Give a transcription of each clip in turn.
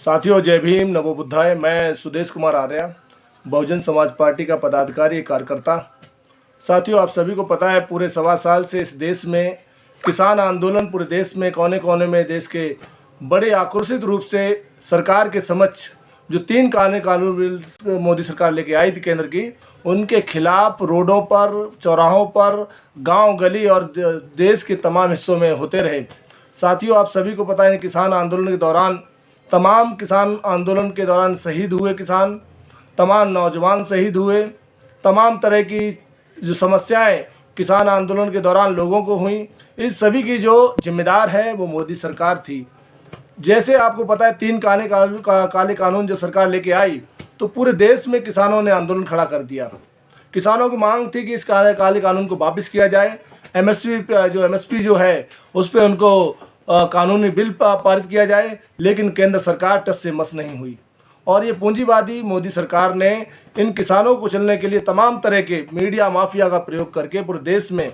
साथियों, जय भीम, नमो बुद्धाय। मैं सुदेश कुमार आर्य, बहुजन समाज पार्टी का पदाधिकारी कार्यकर्ता। साथियों, आप सभी को पता है पूरे 1.25 साल से इस देश में किसान आंदोलन पूरे देश में कोने कोने में देश के बड़े आक्रोशित रूप से सरकार के समक्ष जो 3 कानून बिल मोदी सरकार लेके आई थी केंद्र की, उनके खिलाफ रोडों पर, चौराहों पर, गांव गली और देश के तमाम हिस्सों में होते रहे। साथियों, आप सभी को पता है किसान आंदोलन के दौरान तमाम किसान आंदोलन के दौरान शहीद हुए किसान, तमाम नौजवान शहीद हुए, तमाम तरह की जो समस्याएं किसान आंदोलन के दौरान लोगों को हुई, इस सभी की जो जिम्मेदार है वो मोदी सरकार थी। जैसे आपको पता है 3 काले कानून जब सरकार लेके आई तो पूरे देश में किसानों ने आंदोलन खड़ा कर दिया। किसानों की मांग थी कि इस काले कानून को वापस किया जाए, एमएसपी जो है उस पर उनको कानूनी बिल पारित किया जाए, लेकिन केंद्र सरकार टस से मस नहीं हुई और ये पूंजीवादी मोदी सरकार ने इन किसानों को कुचलने के लिए तमाम तरह के मीडिया माफिया का प्रयोग करके पूरे देश में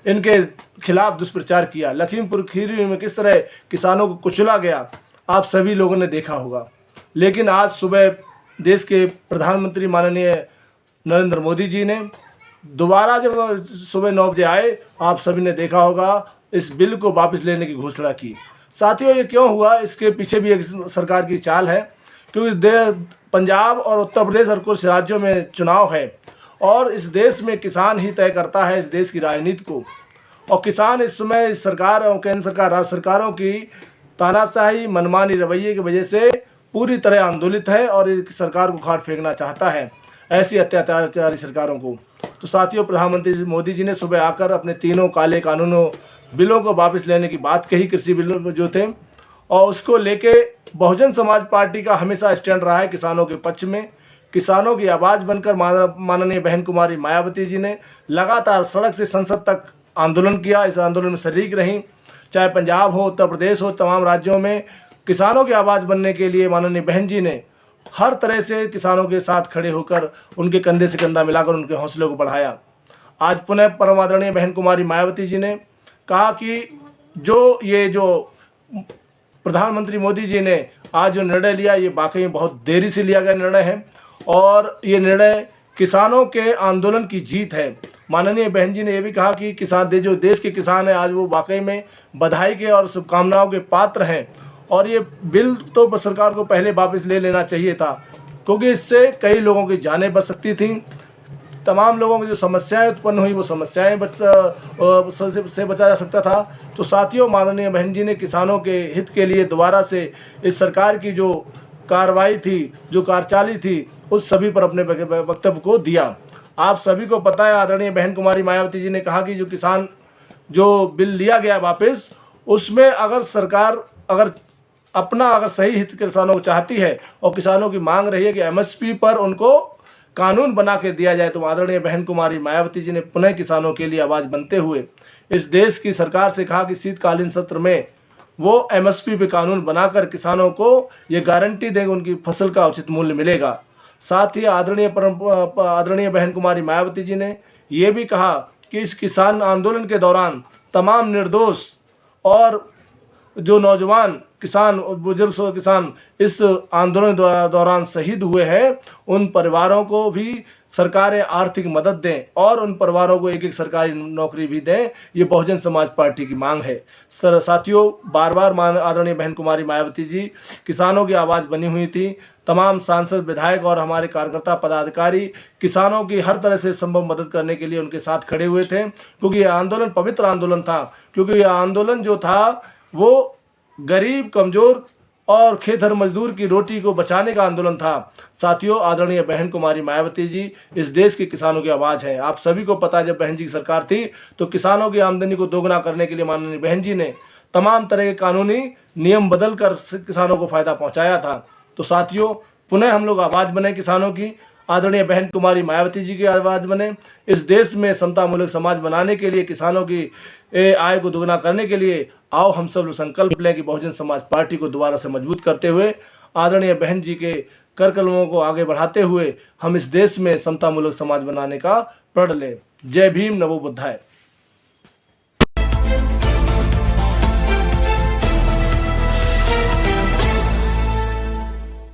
इनके खिलाफ दुष्प्रचार किया। लखीमपुर खीरी में किस तरह किसानों को कुचला गया आप सभी लोगों ने देखा होगा। लेकिन आज सुबह देश के प्रधानमंत्री माननीय नरेंद्र मोदी जी ने दोबारा जब सुबह 9 बजे आए, आप सभी ने देखा होगा इस बिल को वापस लेने की घोषणा की। साथियों, ये क्यों हुआ, इसके पीछे भी एक सरकार की चाल है, क्योंकि पंजाब और उत्तर प्रदेश और कुछ राज्यों में चुनाव है और इस देश में किसान ही तय करता है इस देश की राजनीति को। और किसान इस समय इस सरकार और केंद्र सरकार, राज्य सरकारों की तानाशाही मनमानी रवैये की वजह से पूरी तरह आंदोलित है और इस सरकार को खाट फेंकना चाहता है, ऐसी अत्याचारी सरकारों को। तो साथियों, प्रधानमंत्री मोदी जी ने सुबह आकर अपने 3 काले कानूनों बिलों को वापस लेने की बात कही, कृषि बिल जो थे, और उसको लेके बहुजन समाज पार्टी का हमेशा स्टैंड रहा है किसानों के पक्ष में। किसानों की आवाज़ बनकर माननीय बहन कुमारी मायावती जी ने लगातार सड़क से संसद तक आंदोलन किया, इस आंदोलन में शरीक रहीं। चाहे पंजाब हो, उत्तर प्रदेश हो, तमाम राज्यों में किसानों की आवाज़ बनने के लिए माननीय बहन जी ने हर तरह से किसानों के साथ खड़े होकर उनके कंधे से कंधा मिलाकर उनके हौसले को बढ़ाया। आज पुनः परम आदरणीय बहन कुमारी मायावती जी ने कहा कि जो प्रधानमंत्री मोदी जी ने आज जो निर्णय लिया, ये वाकई बहुत देरी से लिया गया निर्णय है और ये निर्णय किसानों के आंदोलन की जीत है। माननीय बहन जी ने यह भी कहा कि जो देश के किसान हैं आज वो वाकई में बधाई के और शुभकामनाओं के पात्र हैं और ये बिल तो सरकार को पहले वापस ले लेना चाहिए था, क्योंकि इससे कई लोगों की जानें बच सकती थीं। तमाम लोगों की जो समस्याएं उत्पन्न हुई वो समस्याएं से बचा जा सकता था। तो साथियों, माननीय बहन जी ने किसानों के हित के लिए दोबारा से इस सरकार की जो कार्रवाई थी, जो कार्यचाली थी, उस सभी पर अपने वक्तव्य को दिया। आप सभी को पता है आदरणीय बहन कुमारी मायावती जी ने कहा कि जो बिल लिया गया वापस, उसमें अगर सरकार अगर सही हित किसानों को चाहती है और किसानों की मांग रही है कि एमएसपी पर उनको कानून बना के दिया जाए, तो आदरणीय बहन कुमारी मायावती जी ने पुनः किसानों के लिए आवाज़ बनते हुए इस देश की सरकार से कहा कि शीतकालीन सत्र में वो एमएसपी पे कानून बनाकर किसानों को ये गारंटी देंगे उनकी फसल का उचित मूल्य मिलेगा। साथ ही आदरणीय बहन कुमारी मायावती जी ने ये भी कहा कि इस किसान आंदोलन के दौरान तमाम निर्दोष और जो नौजवान किसान और बुजुर्ग किसान इस आंदोलन दौरान शहीद हुए हैं, उन परिवारों को भी सरकारें आर्थिक मदद दें और उन परिवारों को एक सरकारी नौकरी भी दें। ये बहुजन समाज पार्टी की मांग है। साथियों, बार बार आदरणीय बहन कुमारी मायावती जी किसानों की आवाज़ बनी हुई थी। तमाम सांसद, विधायक और हमारे कार्यकर्ता पदाधिकारी किसानों की हर तरह से संभव मदद करने के लिए उनके साथ खड़े हुए थे, क्योंकि ये आंदोलन पवित्र आंदोलन था। क्योंकि ये आंदोलन जो था वो गरीब, कमज़ोर और खेतर मजदूर की रोटी को बचाने का आंदोलन था। साथियों, आदरणीय बहन कुमारी मायावती जी इस देश के किसानों की आवाज़ है। आप सभी को पता है जब बहन जी की सरकार थी तो किसानों की आमदनी को दोगुना करने के लिए माननीय बहन जी ने तमाम तरह के कानूनी नियम बदल कर किसानों को फ़ायदा पहुँचाया था। तो साथियों, पुनः हम लोग आवाज़ बने किसानों की, आदरणीय बहन कुमारी मायावती जी की आवाज़ बने। इस देश में समतामूलक समाज बनाने के लिए, किसानों की आय को दोगुना करने के लिए आओ हम सब लोग संकल्प लें कि बहुजन समाज पार्टी को दोबारा से मजबूत करते हुए, आदरणीय बहन जी के कर कलमों को आगे बढ़ाते हुए हम इस देश में समतामूलक समाज बनाने का प्रण लें। जय भीम, नमो बुद्धाय।